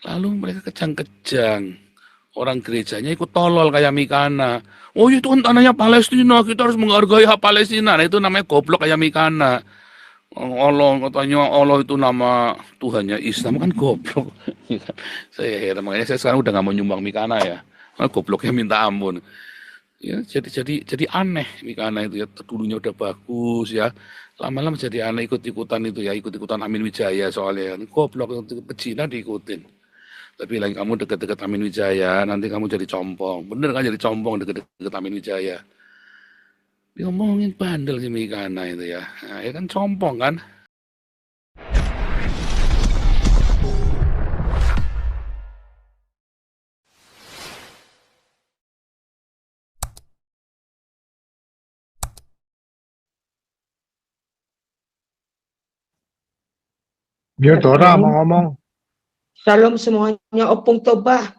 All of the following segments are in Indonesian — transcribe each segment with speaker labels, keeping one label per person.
Speaker 1: Lalu mereka kejang-kejang. Orang gerejanya ikut tolol kayak Mikana. Oh itu kan tanahnya Palestina, kita harus menghargai hak Palestina. Nah itu namanya goblok kayak Mikana. Allah katanya Allah itu nama Tuhannya Islam kan goblok. Saya heran makanya saya sekarang udah nggak mau nyumbang Mikana ya. Gobloknya minta ampun. Ya, jadi aneh Mikana itu ya. Dulunya udah bagus ya. Lama-lama jadi aneh ikut-ikutan itu ya, ikut-ikutan Amin Wijaya soalnya. Goblok itu Cina diikutin. Tapi lagi kamu deket-deket Amin Wijaya, nanti kamu jadi compong. Bener kan jadi compong deket-deket Amin Wijaya. Diomongin bandel si Mikana itu ya. Nah, ya kan compong kan.
Speaker 2: Dia Dora mau
Speaker 3: Shalom,
Speaker 2: ngomong.
Speaker 3: shalom semuanya, Opung Toba.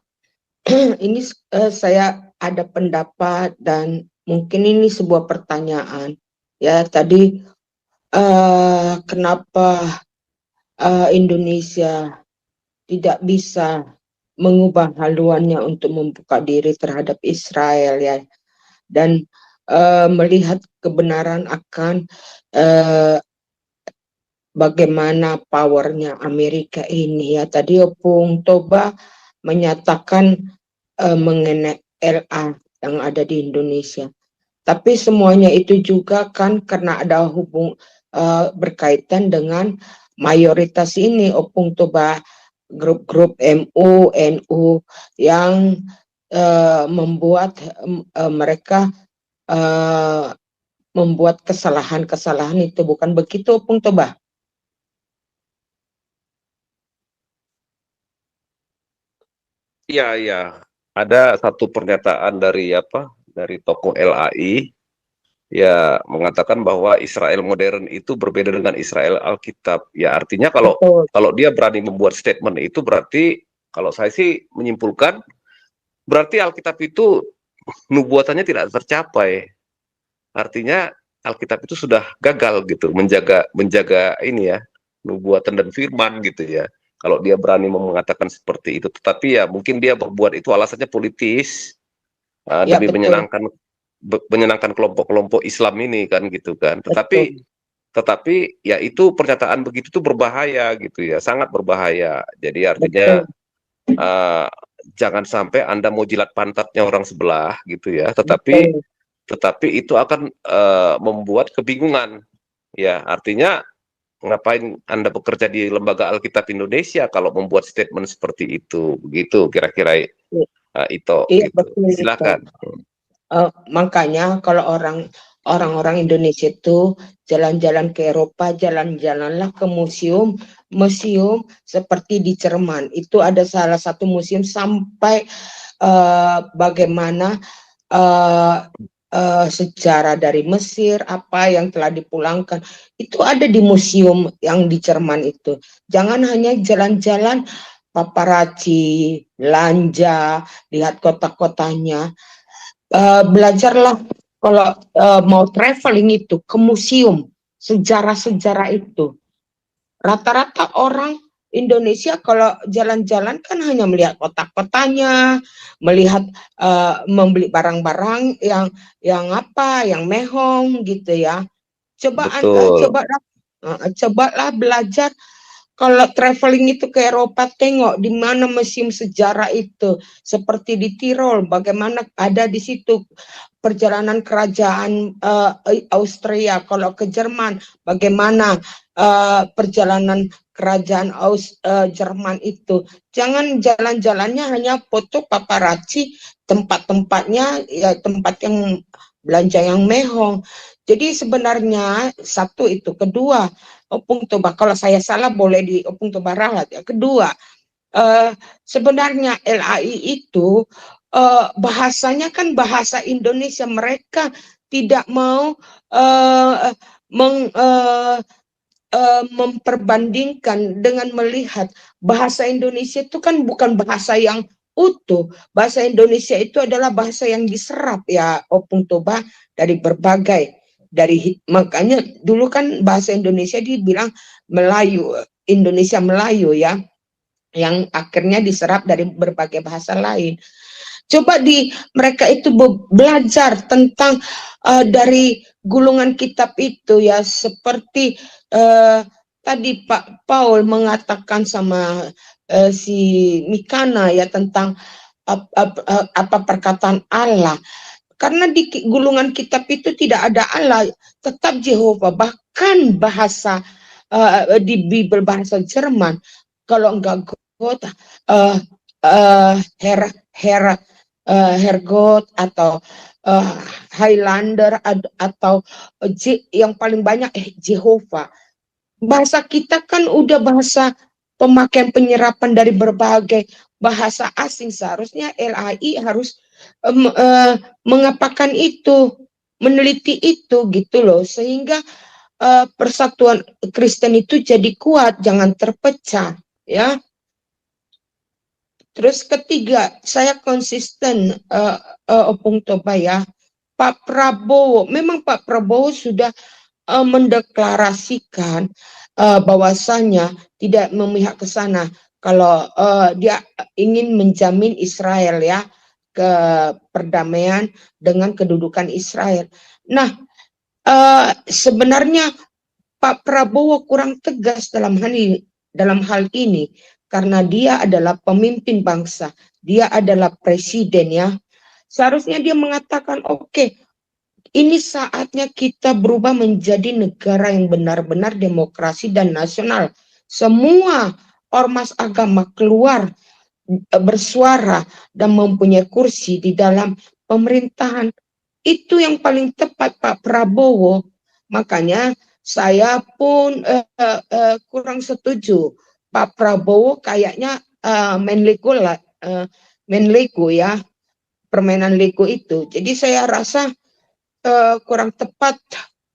Speaker 3: Ini saya ada pendapat dan mungkin ini sebuah pertanyaan. Ya, tadi kenapa Indonesia tidak bisa mengubah haluannya untuk membuka diri terhadap Israel ya, dan melihat kebenaran akan bagaimana powernya Amerika ini ya. Tadi Opung Toba menyatakan mengenai LA yang ada di Indonesia. Tapi semuanya itu juga kan karena ada berkaitan dengan mayoritas ini, Opung Toba, grup-grup MU, NU yang membuat mereka membuat kesalahan-kesalahan itu, bukan begitu Opung Toba?
Speaker 4: Iya, iya. Ada satu pernyataan dari dari tokoh LAI ya mengatakan bahwa Israel modern itu berbeda dengan Israel Alkitab. Ya artinya kalau
Speaker 3: Betul.
Speaker 4: kalau dia berani membuat statement itu berarti kalau saya sih menyimpulkan berarti Alkitab itu nubuatannya tidak tercapai. Artinya Alkitab itu sudah gagal gitu menjaga menjaga ini ya nubuatan dan firman gitu ya. Kalau dia berani mengatakan seperti itu, tetapi ya mungkin dia berbuat itu alasannya politis
Speaker 3: Ya,
Speaker 4: demi
Speaker 3: betul.
Speaker 4: menyenangkan kelompok-kelompok Islam ini kan gitu kan. Tetapi
Speaker 3: Betul.
Speaker 4: tetapi ya itu pernyataan begitu tuh berbahaya gitu ya, sangat berbahaya. Jadi artinya
Speaker 3: Betul.
Speaker 4: uh, jangan sampai Anda mau jilat pantatnya orang sebelah gitu ya,
Speaker 3: Betul.
Speaker 4: tetapi itu akan membuat kebingungan. Ya, artinya ngapain Anda bekerja di Lembaga Alkitab Indonesia kalau membuat statement seperti itu? Begitu kira-kira itu
Speaker 3: Iya,
Speaker 4: gitu.
Speaker 3: betul itu.
Speaker 4: Silakan.
Speaker 3: Makanya kalau orang-orang Indonesia itu jalan-jalan ke Eropa, jalan-jalanlah ke museum seperti di Jerman. Itu ada salah satu museum sampai bagaimana sejarah dari Mesir, apa yang telah dipulangkan, itu ada di museum yang di Jerman itu. Jangan hanya jalan-jalan paparazi, belanja, lihat kota-kotanya. Belajarlah kalau mau traveling itu ke museum sejarah-sejarah itu. Rata-rata orang Indonesia kalau jalan-jalan kan hanya melihat kota-kotanya, melihat membeli barang-barang yang apa, yang mehong gitu ya.
Speaker 4: Betul.
Speaker 3: Cobalah belajar kalau traveling itu ke Eropa, tengok di mana museum sejarah itu, seperti di Tirol, bagaimana ada di situ perjalanan kerajaan Austria. Kalau ke Jerman, bagaimana perjalanan kerajaan Jerman itu. Jangan jalan-jalannya hanya foto paparazzi, tempat-tempatnya ya tempat yang belanja yang mehong. Jadi sebenarnya satu itu, kedua, Opung Toba, kalau saya salah boleh di Opung Toba ralat ya. Kedua, sebenarnya LAI itu bahasanya kan bahasa Indonesia. Mereka tidak mau memperbandingkan dengan melihat bahasa Indonesia itu kan bukan bahasa yang utuh. Bahasa Indonesia itu adalah bahasa yang diserap ya Opung Toba dari berbagai makanya dulu kan bahasa Indonesia dibilang Melayu, Indonesia Melayu ya. yang akhirnya diserap dari berbagai bahasa lain. Coba mereka itu belajar tentang dari gulungan kitab itu ya, seperti tadi Pak Paul mengatakan sama si Mikana ya tentang apa perkataan Allah. Karena di gulungan kitab itu tidak ada Allah, tetap Jehovah. Bahkan bahasa di Bible bahasa Jerman, kalau enggak God, Hergot atau Highlander atau yang paling banyak Jehovah. Bahasa kita kan udah bahasa pemakaian penyerapan dari berbagai bahasa asing. Seharusnya LAI harus mengapakan itu, meneliti itu gitu loh, sehingga persatuan Kristen itu jadi kuat, jangan terpecah ya. Terus ketiga, saya konsisten Opung Toba ya. Pak Prabowo, memang Pak Prabowo sudah mendeklarasikan bahwasanya tidak memihak ke sana kalau dia ingin menjamin Israel ya, ke perdamaian dengan kedudukan Israel. Nah, sebenarnya Pak Prabowo kurang tegas dalam hal ini karena dia adalah pemimpin bangsa, dia adalah presiden ya. Seharusnya dia mengatakan, oke, ini saatnya kita berubah menjadi negara yang benar-benar demokrasi dan nasional. Semua ormas agama keluar bersuara dan mempunyai kursi di dalam pemerintahan. Itu yang paling tepat Pak Prabowo. Makanya saya pun kurang setuju. Pak Prabowo kayaknya main Lego lah, main Lego ya, permainan Lego itu. Jadi saya rasa kurang tepat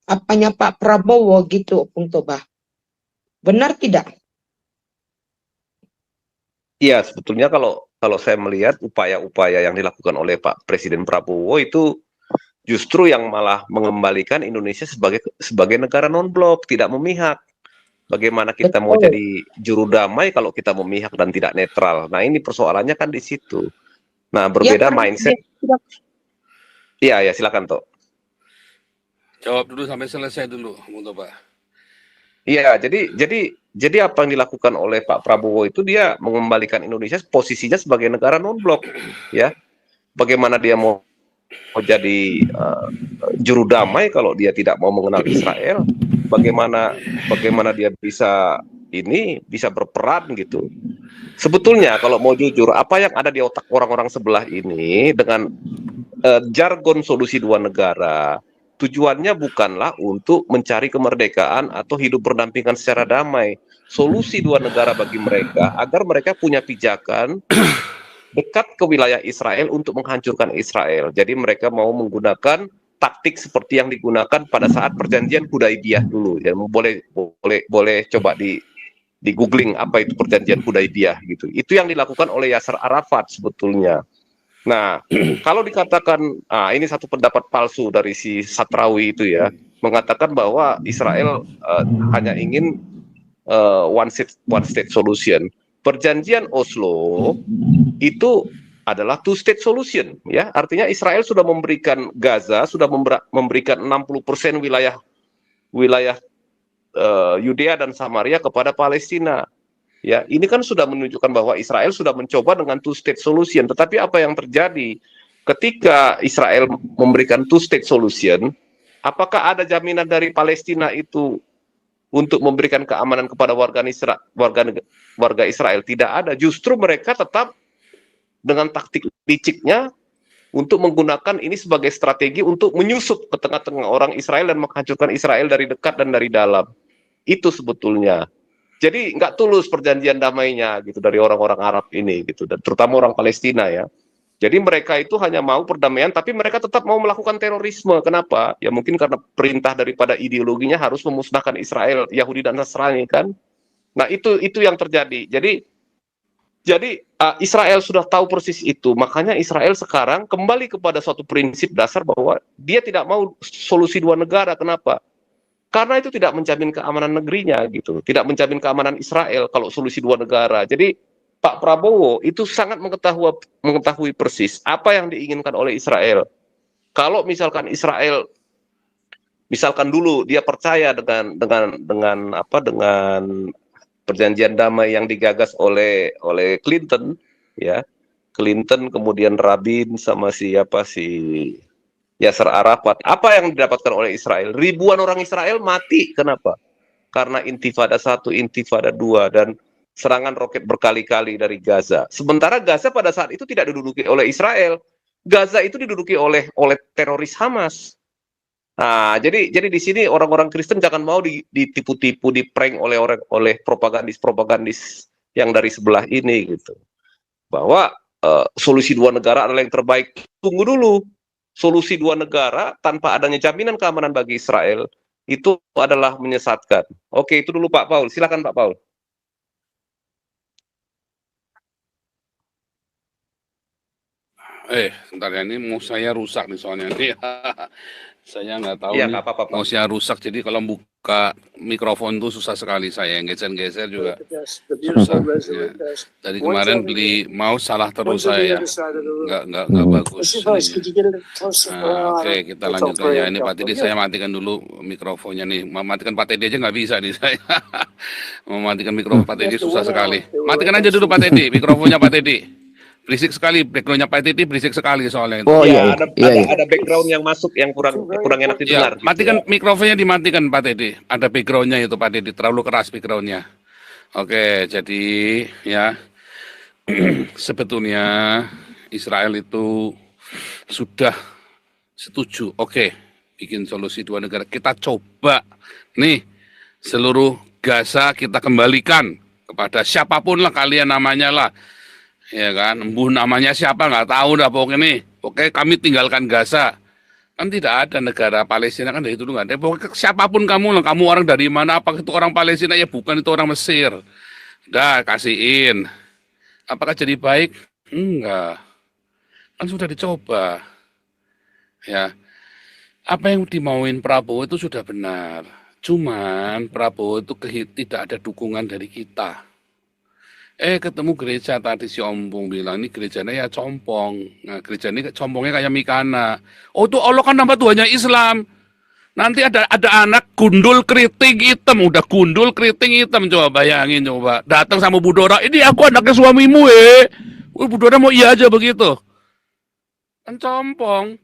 Speaker 3: apanya Pak Prabowo gitu, Opung Toba. Benar tidak?
Speaker 4: Iya, sebetulnya kalau saya melihat upaya-upaya yang dilakukan oleh Pak Presiden Prabowo itu justru yang malah mengembalikan Indonesia sebagai negara non-blok, tidak memihak. Bagaimana kita mau jadi juru damai kalau kita memihak dan tidak netral? Nah, ini persoalannya kan di situ. Nah, berbeda
Speaker 3: Ya,
Speaker 4: mindset. Iya, ya silakan Tok.
Speaker 1: Jawab dulu sampai selesai dulu, Bung Toba.
Speaker 4: Iya, jadi apa yang dilakukan oleh Pak Prabowo itu dia mengembalikan Indonesia posisinya sebagai negara non-blok, ya. Bagaimana dia mau jadi juru damai kalau dia tidak mau mengenal Israel? Bagaimana dia bisa berperan gitu? Sebetulnya kalau mau jujur, apa yang ada di otak orang-orang sebelah ini dengan jargon solusi dua negara, tujuannya bukanlah untuk mencari kemerdekaan atau hidup berdampingan secara damai. Solusi dua negara bagi mereka agar mereka punya pijakan dekat ke wilayah Israel untuk menghancurkan Israel. Jadi mereka mau menggunakan taktik seperti yang digunakan pada saat perjanjian Hudaibiyah dulu. Ya, boleh coba di googling apa itu perjanjian Hudaibiyah gitu. Itu yang dilakukan oleh Yasser Arafat sebetulnya. Nah, kalau dikatakan ini satu pendapat palsu dari si Satrawi itu ya, mengatakan bahwa Israel hanya ingin one state solution. Perjanjian Oslo itu adalah two state solution ya. Artinya Israel sudah memberikan Gaza, sudah memberikan 60% wilayah Yudea dan Samaria kepada Palestina. Ya, ini kan sudah menunjukkan bahwa Israel sudah mencoba dengan two state solution. Tetapi apa yang terjadi ketika Israel memberikan two state solution? Apakah ada jaminan dari Palestina itu untuk memberikan keamanan kepada warga Israel? Tidak ada. Justru mereka tetap dengan taktik liciknya untuk menggunakan ini sebagai strategi untuk menyusup ke tengah-tengah orang Israel dan menghancurkan Israel dari dekat dan dari dalam. Itu sebetulnya. Jadi nggak tulus perjanjian damainya gitu dari orang-orang Arab ini gitu, dan terutama orang Palestina ya. Jadi mereka itu hanya mau perdamaian, tapi mereka tetap mau melakukan terorisme. Kenapa? Ya mungkin karena perintah daripada ideologinya harus memusnahkan Israel, Yahudi dan Nasrani kan. Nah itu yang terjadi. Jadi Israel sudah tahu persis itu, makanya Israel sekarang kembali kepada suatu prinsip dasar bahwa dia tidak mau solusi dua negara. Kenapa? Karena itu tidak menjamin keamanan negerinya gitu, tidak menjamin keamanan Israel kalau solusi dua negara. Jadi Pak Prabowo itu sangat mengetahui persis apa yang diinginkan oleh Israel. Kalau misalkan Israel, misalkan dulu dia percaya dengan perjanjian damai yang digagas oleh Clinton, ya, Clinton kemudian Rabin sama si Yasser Arafat. Apa yang didapatkan oleh Israel? Ribuan orang Israel mati. Kenapa? Karena Intifada 1, Intifada 2, dan serangan roket berkali-kali dari Gaza. Sementara Gaza pada saat itu tidak diduduki oleh Israel. Gaza itu diduduki oleh teroris Hamas. Nah, jadi di sini orang-orang Kristen jangan mau ditipu-tipu, diprank oleh propagandis yang dari sebelah ini gitu. Bahwa solusi dua negara adalah yang terbaik. Tunggu dulu. Solusi dua negara tanpa adanya jaminan keamanan bagi Israel itu adalah menyesatkan. Oke, itu dulu Pak Paul. Silakan Pak Paul.
Speaker 1: Sebentar ya, ini mau saya rusak nih soalnya nih. Saya nggak tahu
Speaker 4: Iya,
Speaker 1: nih
Speaker 4: nggak apa-apa Pak.
Speaker 1: mau saya rusak. Jadi kalau buka mikrofon tuh susah sekali saya. Geser-geser juga susah. Ya. Dari kemarin beli mouse salah terus saya. Nggak bagus. Oke, kita lanjut aja. Ini Pak Teddy, saya matikan dulu mikrofonnya nih. Matikan Pak Teddy aja nggak bisa nih saya. Mematikan mikrofon Pak Teddy susah sekali. Matikan aja dulu Pak Teddy, mikrofonnya Pak Teddy. Berisik sekali, backgroundnya Pak Titi berisik sekali soalnya itu.
Speaker 4: Oh iya, ada background yang masuk yang kurang enak didengar.
Speaker 1: Ya, matikan mikrofonnya, dimatikan Pak Titi. Ada backgroundnya itu Pak Titi, terlalu keras backgroundnya. Oke, jadi ya sebetulnya Israel itu sudah setuju. Oke, bikin solusi dua negara. Kita coba nih seluruh Gaza kita kembalikan kepada siapapun lah kalian namanya lah. Ya kan, namanya siapa nggak tahu dah pokoknya nih. Oke, kami tinggalkan Gaza. Kan tidak ada negara Palestina kan dari itu nggak ada. Pokoknya siapapun kamu lah, kamu orang dari mana? Apa itu orang Palestina? Ya bukan, itu orang Mesir. Dah kasihin. Apakah jadi baik? Enggak. Kan sudah dicoba. Ya, apa yang dimauin Prabowo itu sudah benar. Cuman Prabowo itu tidak ada dukungan dari kita. Ketemu gereja tadi si Ompong bilang, ini gerejanya ya compong. Nah, gereja ini compongnya kayak Mikana. Oh, itu Allah kan nama Tuhannya Islam. Nanti ada anak gundul keriting hitam, udah gundul keriting hitam, coba bayangin coba. Datang sama Bu Dora, ini aku anaknya suamimu Bu Dora mau iya aja begitu. Kan compong.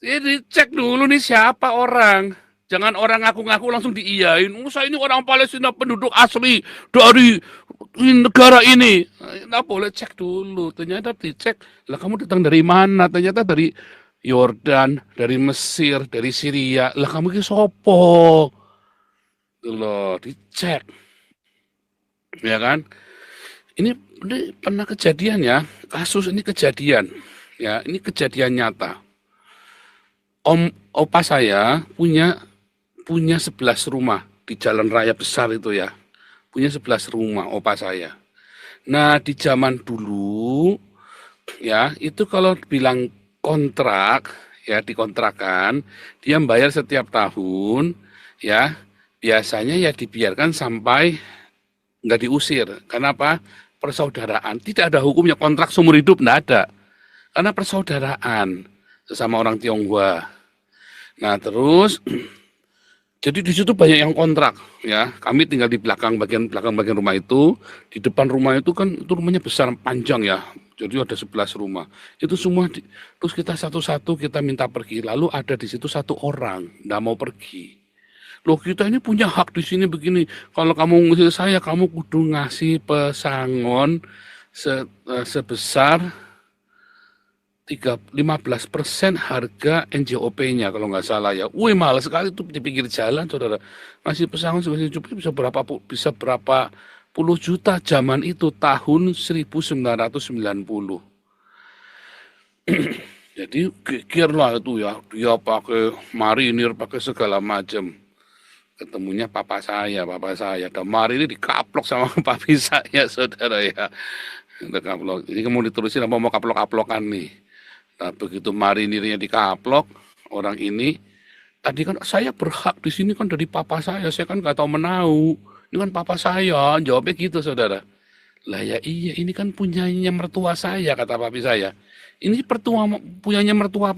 Speaker 1: Jadi cek dulu nih siapa orang. Jangan orang ngaku-ngaku langsung diiyain. Saya ini orang Palestina, penduduk asli dari negara ini. Nggak boleh, cek dulu. Ternyata dicek, lah kamu datang dari mana? Ternyata dari Yordan, dari Mesir, dari Syria. Lah kamu ke sopo? Loh, dicek. Ya kan? Ini pernah kejadian ya. Kasus ini kejadian. Ya, ini kejadian nyata. Opa saya punya 11 rumah di jalan raya besar itu ya. Punya 11 rumah opa saya. Nah, di zaman dulu ya, itu kalau bilang kontrak ya, dikontrakan, dia bayar setiap tahun ya. Biasanya ya dibiarkan sampai nggak diusir. Kenapa? Persaudaraan. Tidak ada hukumnya kontrak seumur hidup, nggak ada. Karena persaudaraan sesama orang Tionghoa. Nah, terus jadi di situ banyak yang kontrak ya. Kami tinggal di bagian belakang rumah itu. Di depan rumah itu kan itu rumahnya besar panjang ya. Jadi ada 11 rumah. Itu semua terus kita satu-satu kita minta pergi. Lalu ada di situ satu orang enggak mau pergi. Loh, kita ini punya hak di sini begini. Kalau kamu ngusir saya, kamu kudu ngasih pesangon sebesar 15% harga NJOP-nya kalau nggak salah ya. Wih, mahal sekali tuh di pinggir jalan, saudara. Masih pesangon sebagai cukup bisa berapa puluh juta zaman itu tahun 1990. Jadi kikir lah itu ya, dia pakai marinir, pakai segala macam. Ketemunya papa saya. Dan marinir dikaplok sama papi saya, saudara ya. Dikaplok. Ini kamu diterusin apa mau kaplok-kaplokan nih. Nah, begitu marinirnya dikaplok, orang ini, tadi kan saya berhak di sini kan dari papa saya kan nggak tahu menau. Ini kan papa saya, jawabnya gitu saudara. Lah ya iya, ini kan punyanya mertua saya, kata papi saya. Ini punyanya mertua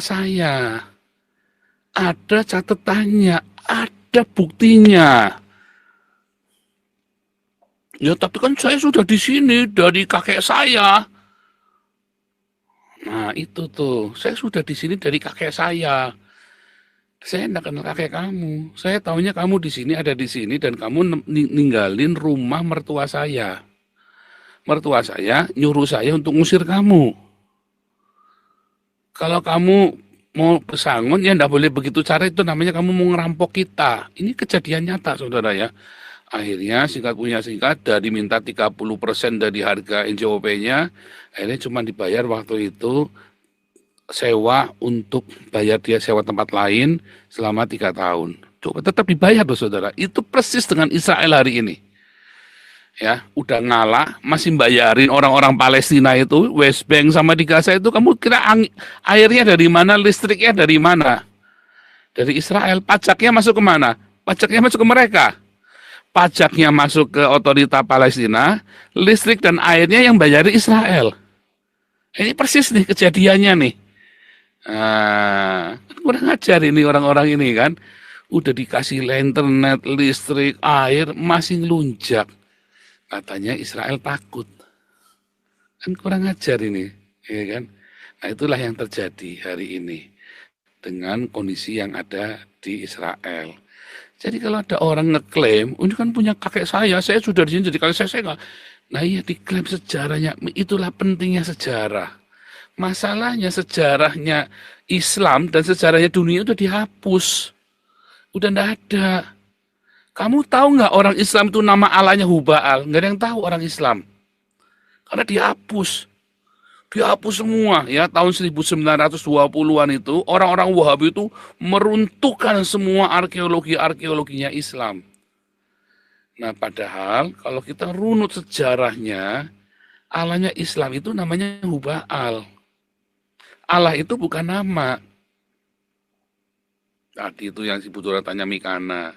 Speaker 1: saya. Ada catatannya, ada buktinya. Ya tapi kan saya sudah di sini dari kakek saya. Nah itu tuh, saya sudah di sini dari kakek saya. Saya enggak kenal kakek kamu. Saya taunya kamu di sini, ada di sini, dan kamu ninggalin rumah mertua saya. Mertua saya nyuruh saya untuk ngusir kamu. Kalau kamu mau pesangon, ya enggak boleh begitu cara, itu namanya kamu mau ngerampok kita. Ini kejadian nyata, saudara ya. Akhirnya singkat punya singkat, dari minta 30% dari harga NJOP-nya, akhirnya cuma dibayar waktu itu sewa untuk bayar dia sewa tempat lain selama 3 tahun. Coba tetap dibayar loh saudara. Itu persis dengan Israel hari ini. Ya, udah ngalah, masih bayarin orang-orang Palestina itu, West Bank sama di Gaza itu, kamu kira airnya dari mana, listriknya dari mana? Dari Israel. Pajaknya masuk ke mana? Pajaknya masuk ke mereka. Pajaknya masuk ke otorita Palestina, listrik dan airnya yang bayari Israel. Ini persis nih kejadiannya nih. Nah, kurang ajar ini orang-orang ini kan. Udah dikasih internet, listrik, air, masih ngelunjak. Katanya Israel takut. Kan kurang ajar ini, ya kan? Nah, itulah yang terjadi hari ini dengan kondisi yang ada di Israel. Jadi kalau ada orang ngeklaim, ini kan punya kakek saya sudah di sini jadi kakek saya nggak. Nah iya, diklaim sejarahnya, itulah pentingnya sejarah. Masalahnya sejarahnya Islam dan sejarahnya dunia udah dihapus. Udah nggak ada. Kamu tahu nggak orang Islam itu nama Allahnya Hubal? Nggak ada yang tahu orang Islam. Karena dihapus. Dihapus semua ya, tahun 1920-an itu orang-orang Wahabi itu meruntuhkan semua arkeologinya Islam. Nah padahal kalau kita runut sejarahnya, Allahnya Islam itu namanya Hubal. Allah itu bukan nama. Tadi itu yang si Budora tanya Mikana.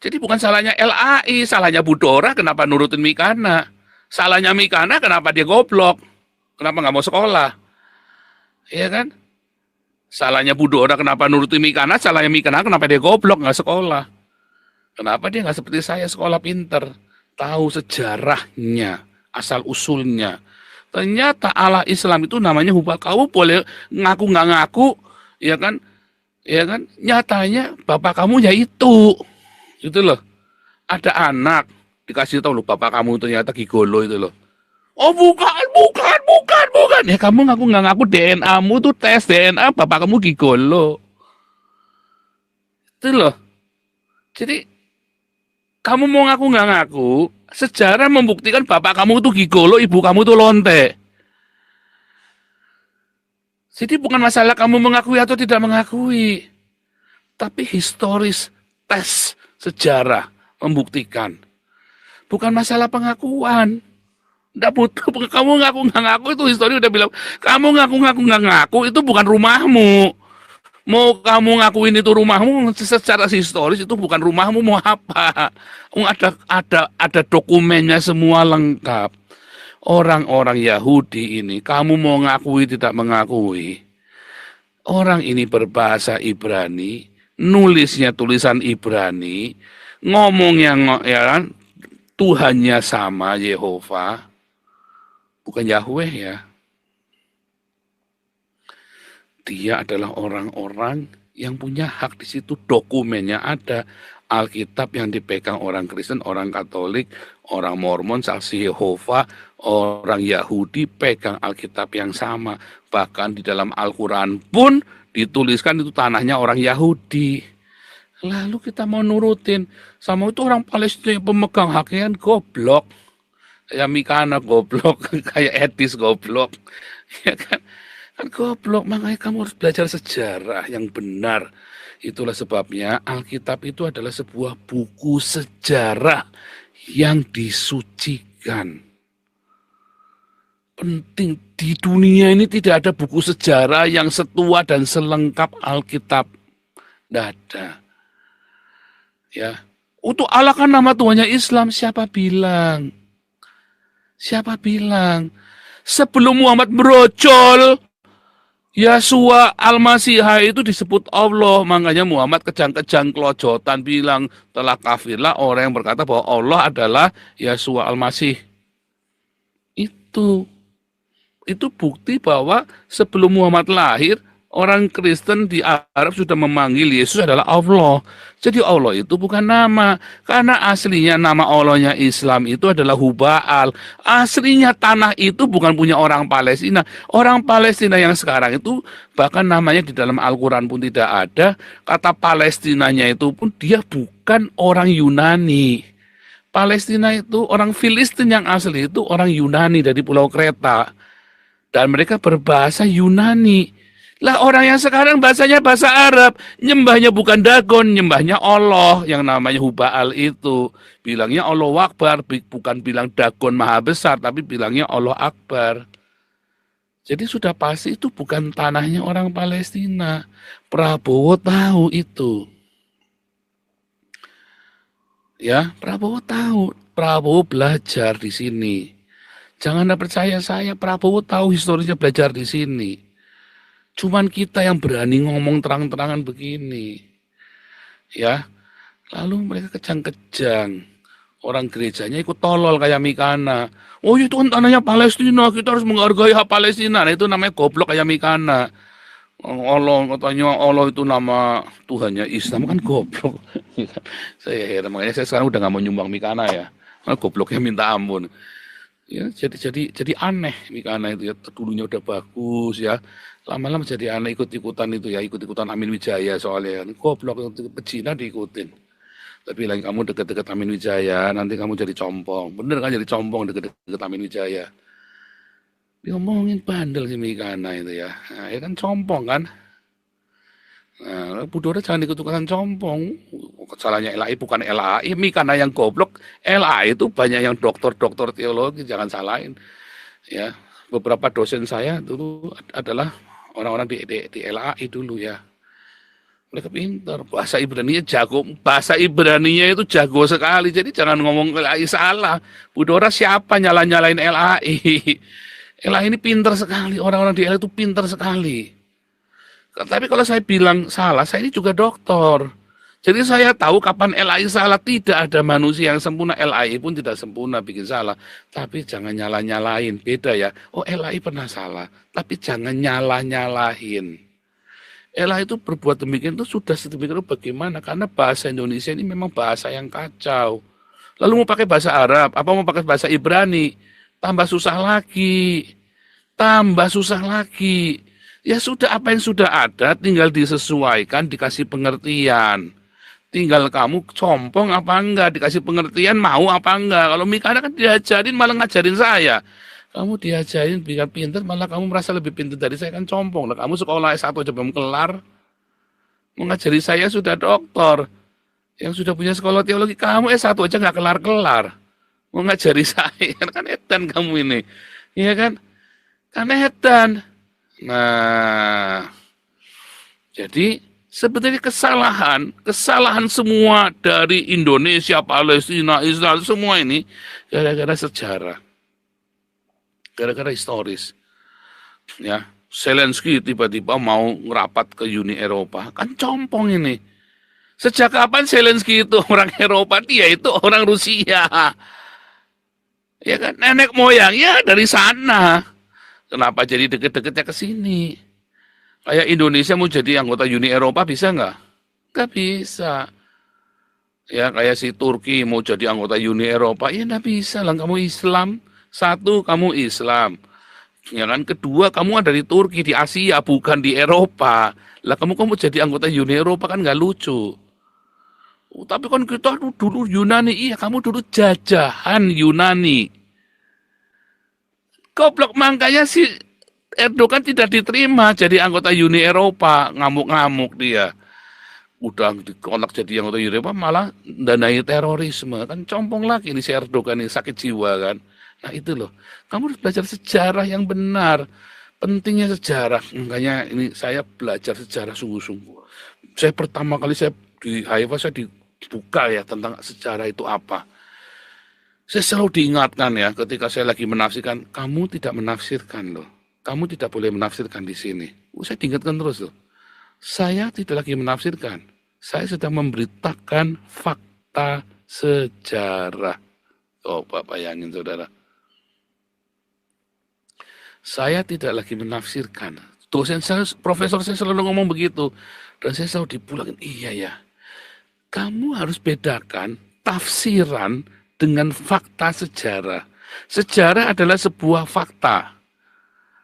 Speaker 1: Jadi bukan salahnya LAI, salahnya Budora kenapa nurutin Mikana. Salahnya Mikana kenapa dia goblok. Kenapa nggak mau sekolah? Iya kan? Salahnya Budora kenapa nurutin Mikana, salahnya Mikana kenapa dia goblok nggak sekolah. Kenapa dia nggak seperti saya sekolah pinter, tahu sejarahnya, asal usulnya. Ternyata Allah Islam itu namanya Hubal. Kamu boleh ngaku nggak ngaku, ya kan? Ya kan? Nyatanya bapak kamu ya itu loh. Ada anak dikasih tahu loh bapak kamu ternyata gigolo itu loh. Oh bukan. Ya kamu ngaku nggak ngaku, DNA-mu tuh tes DNA bapak kamu gigolo. Itu loh. Jadi kamu mau ngaku nggak ngaku, sejarah membuktikan bapak kamu tuh gigolo, ibu kamu tuh lonte. Jadi bukan masalah kamu mengakui atau tidak mengakui, tapi historis tes sejarah membuktikan. Bukan masalah pengakuan. Nggak butuh, kamu ngaku nggak ngaku itu histori udah bilang, kamu ngaku nggak ngaku itu bukan rumahmu. Mau kamu ngakuin itu rumahmu, secara historis itu bukan rumahmu, mau apa? Ada dokumennya semua lengkap. Orang-orang Yahudi ini, kamu mau ngakui tidak mengakui. Orang ini berbahasa Ibrani, nulisnya tulisan Ibrani, ngomongnya ya kan, Tuhannya sama, Yehova, bukan Yahweh ya. Dia adalah orang-orang yang punya hak di situ, dokumennya ada. Alkitab yang dipegang orang Kristen, orang Katolik, orang Mormon, saksi Yehova, orang Yahudi pegang Alkitab yang sama. Bahkan di dalam Al-Quran pun dituliskan itu tanahnya orang Yahudi. Lalu kita mau nurutin sama itu orang Palestina yang pemegang haknya, goblok. Kayak Mikana goblok, kayak Edis goblok. Ya kan? Kan goblok, makanya kamu harus belajar sejarah yang benar. Itulah sebabnya Alkitab itu adalah sebuah buku sejarah yang disucikan. Penting, di dunia ini tidak ada buku sejarah yang setua dan selengkap Alkitab. Tidak ada. Ya, untuk Allah kan nama Tuhannya Islam, siapa bilang? Siapa bilang? Sebelum Muhammad brojol, Yasua Al-Masih itu disebut Allah. Makanya Muhammad kejang-kejang kelojotan bilang, telah kafirlah orang yang berkata bahwa Allah adalah Yasua Al-Masih. Itu bukti bahwa sebelum Muhammad lahir, orang Kristen di Arab sudah memanggil Yesus adalah Allah. Jadi Allah itu bukan nama. Karena aslinya nama Allahnya Islam itu adalah Hubal. Aslinya tanah itu bukan punya orang Palestina. Orang Palestina yang sekarang itu bahkan namanya di dalam Al-Quran pun tidak ada. Kata Palestinanya itu pun dia bukan orang Yunani. Palestina itu orang Filistin yang asli itu orang Yunani dari Pulau Kreta. Dan mereka berbahasa Yunani. Lah orang yang sekarang bahasanya bahasa Arab, nyembahnya bukan Dagon, nyembahnya Allah yang namanya Hubal itu. Bilangnya Allah Akbar, bukan bilang Dagon Maha Besar, tapi bilangnya Allah Akbar. Jadi sudah pasti itu bukan tanahnya orang Palestina. Prabowo tahu itu. Ya, Prabowo tahu. Prabowo belajar di sini. Jangan percaya saya, Prabowo tahu historinya belajar di sini. Cuman kita yang berani ngomong terang-terangan begini. Ya, lalu mereka kejang-kejang. Orang gerejanya ikut tolol kayak Mikana. Oh itu kan tanahnya Palestina, kita harus menghargai hak Palestina. Nah, itu namanya goblok kayak Mikana. Allah katanya Allah itu nama Tuhannya Islam kan goblok. Saya heran, makanya saya sekarang udah nggak mau nyumbang Mikana ya. Gobloknya minta ampun. Ya, jadi aneh Mikana itu ya, dulunya udah bagus ya, lama-lama jadi aneh ikut-ikutan itu ya, ikut-ikutan Amin Wijaya soalnya goblok ke Cina diikutin. Tapi lagi kamu deket-deket Amin Wijaya, nanti kamu jadi compong, bener kan jadi compong deket-deket Amin Wijaya. Diomongin bandel si Mikana itu ya, nah, ya kan compong kan. Nah, Budora jangan ikut-ikutan compong. Salahnya LAI bukan LAI, Mikana yang goblok. LAI itu banyak yang dokter-dokter teologi, jangan salahin. Ya, beberapa dosen saya dulu adalah orang-orang di LAI dulu ya. Mereka pintar, bahasa Ibraninya jago, bahasa Ibraninya itu jago sekali. Jadi jangan ngomong LAI salah. Budora siapa nyala-nyalain LAI? LAI ini pintar sekali, orang-orang di LAI itu pintar sekali. Tapi kalau saya bilang salah, saya ini juga dokter. Jadi saya tahu kapan LAI salah. Tidak ada manusia yang sempurna. LAI pun tidak sempurna bikin salah. Tapi jangan nyala-nyalain. Beda ya. Oh LAI pernah salah. Tapi jangan nyala-nyalahin. LAI itu berbuat demikian itu sudah sedemikian bagaimana? Karena bahasa Indonesia ini memang bahasa yang kacau. Lalu mau pakai bahasa Arab, apa mau pakai bahasa Ibrani? Tambah susah lagi. Tambah susah lagi. Ya sudah, apa yang sudah ada tinggal disesuaikan, dikasih pengertian. Tinggal kamu compong apa enggak, dikasih pengertian mau apa enggak. Kalau Mikana kan diajarin malah ngajarin saya. Kamu diajarin biar pintar, malah kamu merasa lebih pintar dari saya kan compong. Nah, kamu sekolah S1 aja belum kelar. Mengajari saya sudah doktor. Yang sudah punya sekolah teologi, kamu S1 aja nggak kelar-kelar. Mengajari saya, kan edan kamu ini. Iya kan? Kan edan. Nah, jadi sebetulnya kesalahan semua dari Indonesia, Palestina, Israel, semua ini gara-gara sejarah, gara-gara historis. Ya, Zelensky tiba-tiba mau ngerapat ke Uni Eropa, kan compong ini. Sejak kapan Zelensky itu orang Eropa? Dia itu orang Rusia. Ya kan, nenek moyangnya dari sana. Kenapa jadi deket-deketnya ke sini? Kayak Indonesia mau jadi anggota Uni Eropa bisa nggak? Nggak bisa. Ya kayak si Turki mau jadi anggota Uni Eropa, ya nggak bisa lah. Kamu Islam, satu kamu Islam. Ya kan, kedua kamu ada di Turki, di Asia, bukan di Eropa. Lah kamu jadi anggota Uni Eropa kan nggak lucu. Tapi kan kita dulu Yunani, iya kamu dulu jajahan Yunani. Goblok, makanya si Erdogan tidak diterima jadi anggota Uni Eropa, ngamuk-ngamuk dia. Udah dikolak jadi anggota Uni Eropa malah danai terorisme, kan compong lagi ini si Erdogan ini sakit jiwa kan. Nah itu loh, kamu harus belajar sejarah yang benar, pentingnya sejarah. Makanya ini saya belajar sejarah sungguh-sungguh. Saya pertama kali saya di Haifa saya dibuka ya tentang sejarah itu apa. Saya selalu diingatkan ya ketika saya lagi menafsirkan, kamu tidak menafsirkan loh. Kamu tidak boleh menafsirkan di sini. Saya diingatkan terus loh. Saya tidak lagi menafsirkan. Saya sedang memberitakan fakta sejarah. Coba bayangin saudara. Saya tidak lagi menafsirkan. Dosen saya, profesor saya selalu ngomong begitu. Dan saya selalu dipulangin, iya ya. Kamu harus bedakan tafsiran dengan fakta sejarah. Sejarah adalah sebuah fakta.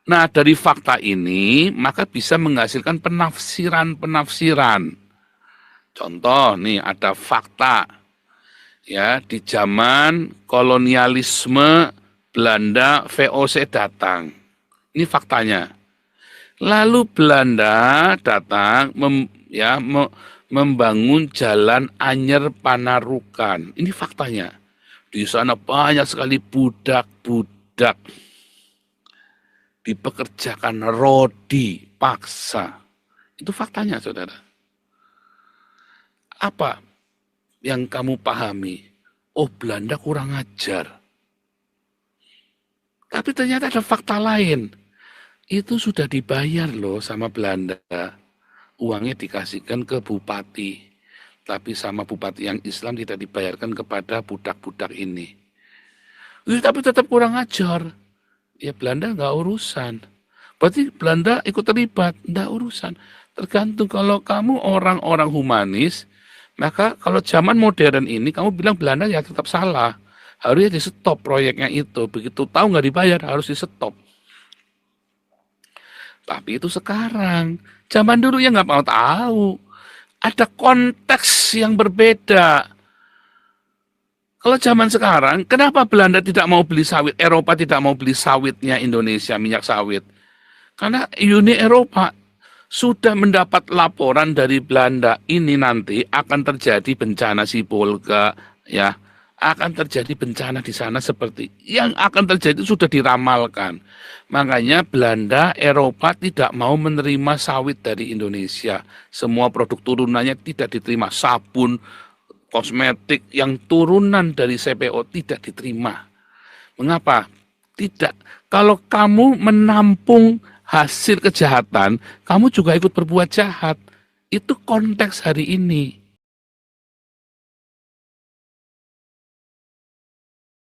Speaker 1: Nah, dari fakta ini maka bisa menghasilkan penafsiran-penafsiran. Contoh nih ada fakta ya di zaman kolonialisme Belanda VOC datang. Ini faktanya. Lalu Belanda datang membangun jalan Anyer Panarukan. Ini faktanya. Di sana banyak sekali budak-budak dipekerjakan rodi paksa. Itu faktanya, saudara. Apa yang kamu pahami? Oh, Belanda kurang ajar. Tapi ternyata ada fakta lain. Itu sudah dibayar loh sama Belanda. Uangnya dikasihkan ke bupati. Tapi sama bupati yang Islam tidak dibayarkan kepada budak-budak ini. Tapi tetap kurang ajar. Ya Belanda nggak urusan. Berarti Belanda ikut terlibat, nggak urusan. Tergantung kalau kamu orang-orang humanis, maka kalau zaman modern ini kamu bilang Belanda ya tetap salah. Harusnya di stop proyeknya itu. Begitu tahu nggak dibayar harus di stop. Tapi itu sekarang. Zaman dulu ya nggak mau tahu. Ada konteks yang berbeda. Kalau zaman sekarang, kenapa Belanda tidak mau beli sawit? Eropa tidak mau beli sawitnya Indonesia, minyak sawit. Karena Uni Eropa sudah mendapat laporan dari Belanda. Ini nanti akan terjadi bencana Sibolga, ya. Akan terjadi bencana di sana seperti yang akan terjadi sudah diramalkan. Makanya Belanda, Eropa tidak mau menerima sawit dari Indonesia. Semua produk turunannya tidak diterima. Sabun, kosmetik yang turunan dari CPO tidak diterima. Mengapa? Tidak. Kalau kamu menampung hasil kejahatan, kamu juga ikut berbuat jahat. Itu konteks hari ini.